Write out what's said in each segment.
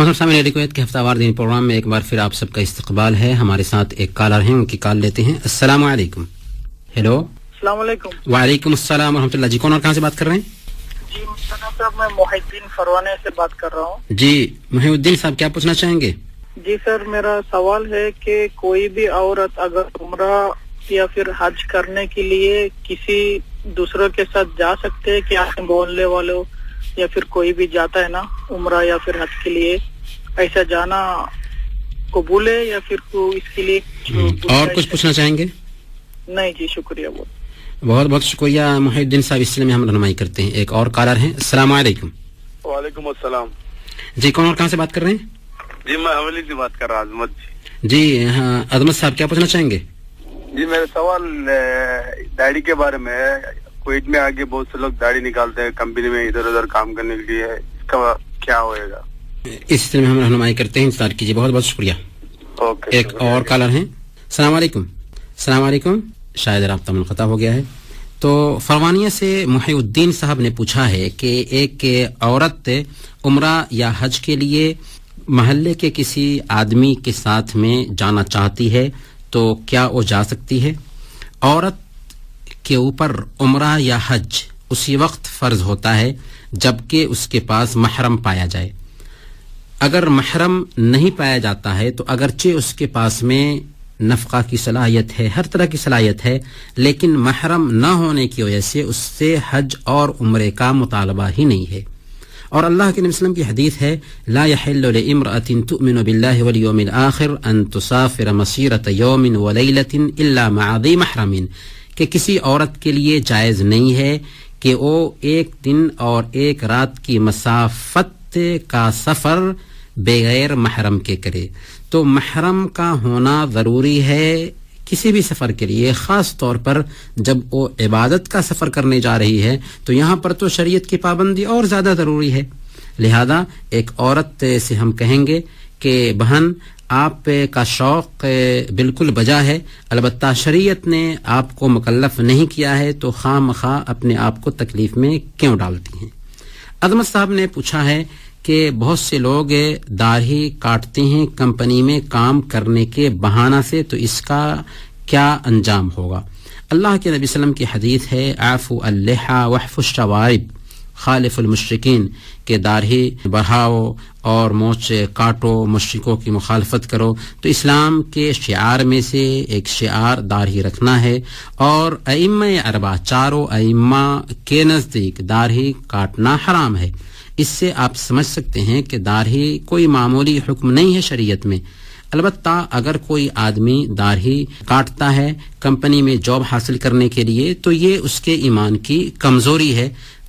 محترم سامعین، radio Kuwait کے ہفتہ وار دینی پروگرام میں ایک بار پھر آپ سب کا استقبال ہے. ہمارے ساتھ ایک کالر ہیں، ان کی کال لیتے ہیں. السلام علیکم. ہیلو. السلام علیکم. وعلیکم السلام ورحمۃ اللہ. جی کون اور کہاں سے بات کر رہے ہیں؟ جی صاحب، میں محی الدین فروانے سے بات کر رہا ہوں. جی محی الدین صاحب، کیا پوچھنا چاہیں گے؟ جی سر، میرا سوال ہے کہ کوئی بھی عورت اگر عمرہ یا پھر حج کرنے کے لیے کسی دوسروں کے ساتھ جا سکتے ہیں کہ آپ بولنے والوں یا پھر کوئی بھی جاتا ہے نا عمرہ یا پھر حج کے لیے، ایسا جانا قبول ہے یا پھر اس کے لیے اور کچھ پوچھنا چاہیں گے؟ نہیں جی، شکریہ. بہت بہت شکریہ محی الدین صاحب، اس سلسلے میں ہم رہنمائی کرتے ہیں. ایک اور کالر ہیں. السلام علیکم. وعلیکم السلام. جی کون اور کہاں سے بات کر رہے ہیں؟ جی میں حویلی سے بات کر رہا ہوں. عظمت جی ہاں عظمت صاحب، کیا پوچھنا چاہیں گے؟ جی میرا سوال داڑھی کے بارے میں ہے. کویت میں آگے بہت سے لوگ داڑھی نکالتے ہیں کمپنی میں ادھر ادھر کام کرنے کے لیے، اس کا کیا ہوئے گا؟ اس سلسلے میں ہم رہنمائی کرتے ہیں، انتظار کیجیے. بہت بہت شکریہ. اوکے. ایک اور کالر ہیں. السلام علیکم. السلام علیکم. شاید رابطہ منقطع ہو گیا ہے. تو فرمانیہ سے محی الدین صاحب نے پوچھا ہے کہ ایک عورت عمرہ یا حج کے لیے محلے کے کسی آدمی کے ساتھ میں جانا چاہتی ہے تو کیا وہ جا سکتی ہے؟ عورت کے اوپر عمرہ یا حج اسی وقت فرض ہوتا ہے جبکہ اس کے پاس محرم پایا جائے. اگر محرم نہیں پایا جاتا ہے تو اگرچہ اس کے پاس میں نفقہ کی صلاحیت ہے، ہر طرح کی صلاحیت ہے، لیکن محرم نہ ہونے کی وجہ سے اس سے حج اور عمرے کا مطالبہ ہی نہیں ہے. اور اللہ کے نبی صلی اللہ علیہ وسلم کی حدیث ہے لا يحل لامرأة تؤمن بالله واليوم الآخر ان تسافر مسيرة يوم وليلة الا مع ذي محرم، کہ کسی عورت کے لیے جائز نہیں ہے کہ وہ ایک دن اور ایک رات کی مسافت کا سفر بغیر محرم کے کرے. تو محرم کا ہونا ضروری ہے کسی بھی سفر کے لیے، خاص طور پر جب وہ عبادت کا سفر کرنے جا رہی ہے تو یہاں پر تو شریعت کی پابندی اور زیادہ ضروری ہے. لہذا ایک عورت سے ہم کہیں گے کہ بہن آپ کا شوق بالکل بجا ہے، البتہ شریعت نے آپ کو مکلف نہیں کیا ہے تو خواہ مخواہ اپنے آپ کو تکلیف میں کیوں ڈالتی ہیں. عظمت صاحب نے پوچھا ہے کہ بہت سے لوگ داڑھی کاٹتے ہیں کمپنی میں کام کرنے کے بہانہ سے، تو اس کا کیا انجام ہوگا؟ اللہ کے نبی صلی اللہ علیہ وسلم کی حدیث ہے اعفوا اللحى واحفوا الشوارب خالف المشرکین، کہ داڑھی بڑھاؤ اور مونچھ کاٹو، مشرکوں کی مخالفت کرو. تو اسلام کے شعار میں سے ایک شعار داڑھی رکھنا ہے، اور ائمہ اربعہ چاروں ائمہ کے نزدیک داڑھی کاٹنا حرام ہے. اس سے آپ سمجھ سکتے ہیں کہ داڑھی کوئی معمولی حکم نہیں ہے شریعت میں. البتہ اگر کوئی آدمی داڑھی کاٹتا ہے کمپنی میں جاب حاصل کرنے کے لیے تو یہ اس کے ایمان کی کمزوری ہے.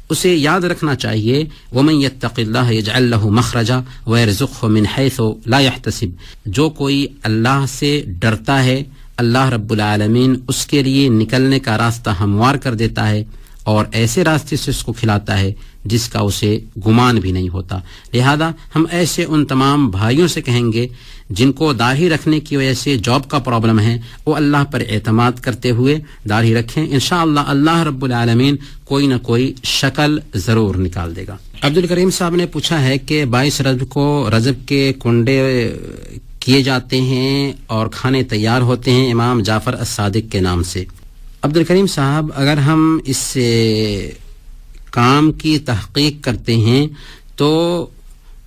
اسے یاد رکھنا چاہیے وَمَن يَتَّقِ اللَّهَ يَجْعَلْ لَهُ مَخْرَجًا وَيَرْزُقْهُ مِنْ حَيْثُ لَا يَحْتَسِبُ، جو کوئی اللہ سے ڈرتا ہے اللہ رب العالمین اس کے لیے نکلنے کا راستہ ہموار کر دیتا ہے اور ایسے راستے سے اس کو کھلاتا ہے جس کا اسے گمان بھی نہیں ہوتا. لہذا ہم ایسے ان تمام بھائیوں سے کہیں گے جن کو داڑھی رکھنے کی وجہ سے جاب کا پرابلم ہے، وہ اللہ پر اعتماد کرتے ہوئے داڑھی رکھیں. انشاءاللہ اللہ رب العالمین کوئی نہ کوئی شکل ضرور نکال دے گا. عبد الکریم صاحب نے پوچھا ہے کہ 22 رجب کو رجب کے کنڈے کیے جاتے ہیں اور کھانے تیار ہوتے ہیں امام جعفر الصادق کے نام سے. عبد الکریم صاحب، اگر ہم اس کام کی تحقیق کرتے ہیں تو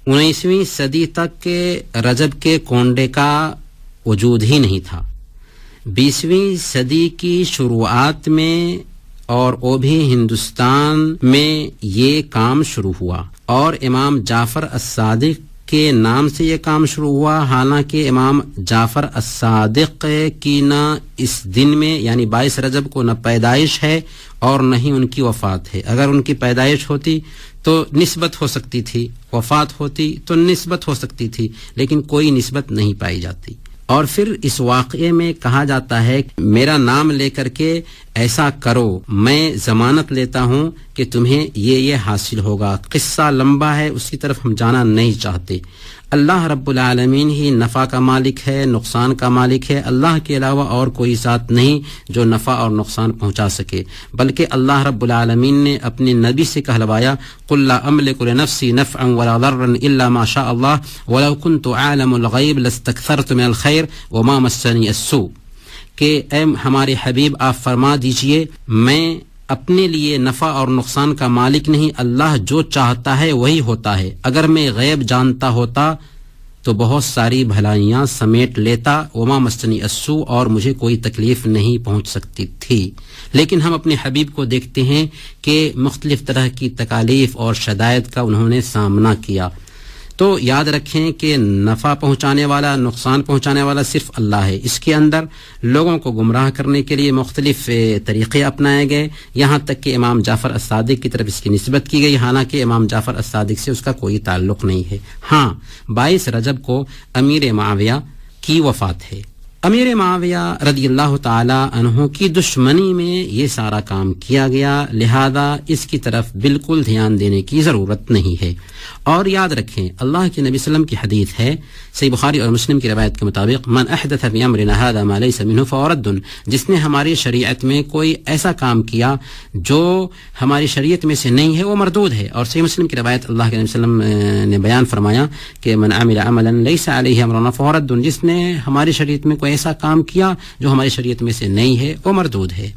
19ویں صدی تک رجب کے کونڈے کا وجود ہی نہیں تھا. 20ویں صدی کی شروعات میں اور وہ بھی ہندوستان میں یہ کام شروع ہوا اور امام جعفر الصادق کے نام سے یہ کام شروع ہوا. حالانکہ امام جعفر الصادق کی نہ اس دن میں یعنی 22 رجب کو نہ پیدائش ہے اور نہ ہی ان کی وفات ہے. اگر ان کی پیدائش ہوتی تو نسبت ہو سکتی تھی، وفات ہوتی تو نسبت ہو سکتی تھی، لیکن کوئی نسبت نہیں پائی جاتی. اور پھر اس واقعے میں کہا جاتا ہے میرا نام لے کر کے ایسا کرو، میں ضمانت لیتا ہوں کہ تمہیں یہ حاصل ہوگا. قصہ لمبا ہے، اس کی طرف ہم جانا نہیں چاہتے. اللہ رب العالمین ہی نفع کا مالک ہے، نقصان کا مالک ہے. اللہ کے علاوہ اور کوئی ذات نہیں جو نفع اور نقصان پہنچا سکے، بلکہ اللہ رب العالمین نے اپنے نبی سے کہلوایا قل لا املک لنفسی نفعا ولا ضرا الا ما شاء اللہ ولو كنت اعلم الغیب لاستكثرت من الخیر وما مسنی السوء، کہ اے ہمارے حبیب آپ فرما دیجئے میں اپنے لیے نفع اور نقصان کا مالک نہیں، اللہ جو چاہتا ہے وہی ہوتا ہے. اگر میں غیب جانتا ہوتا تو بہت ساری بھلائیاں سمیٹ لیتا، وما مسنی السوء، اور مجھے کوئی تکلیف نہیں پہنچ سکتی تھی. لیکن ہم اپنے حبیب کو دیکھتے ہیں کہ مختلف طرح کی تکالیف اور شدائد کا انہوں نے سامنا کیا. تو یاد رکھیں کہ نفع پہنچانے والا، نقصان پہنچانے والا صرف اللہ ہے. اس کے اندر لوگوں کو گمراہ کرنے کے لیے مختلف طریقے اپنائے گئے، یہاں تک کہ امام جعفر الصادق کی طرف اس کی نسبت کی گئی، حالانکہ امام جعفر الصادق سے اس کا کوئی تعلق نہیں ہے. ہاں 22 رجب کو امیر معاویہ کی وفات ہے. امیر معاویہ رضی اللہ تعالی عنہ کی دشمنی میں یہ سارا کام کیا گیا، لہذا اس کی طرف بالکل دھیان دینے کی ضرورت نہیں ہے. اور یاد رکھیں اللہ کے نبی صلی اللہ علیہ وسلم کی حدیث ہے، صحیح بخاری اور مسلم کی روایت کے مطابق من احدث فی امرنا ھذا ما لیس منہ فہو رد، جس نے ہماری شریعت میں کوئی ایسا کام کیا جو ہماری شریعت میں سے نہیں ہے وہ مردود ہے. اور صحیح مسلم کی روایت اللہ کے نبی صلی اللہ علیہ وسلم نے بیان فرمایا کہ من عمل عملا لیس علیہ امرنا فہو رد، جس نے ہماری شریعت میں کوئی ایسا کام کیا جو ہماری شریعت میں سے نہیں ہے وہ مردود ہے.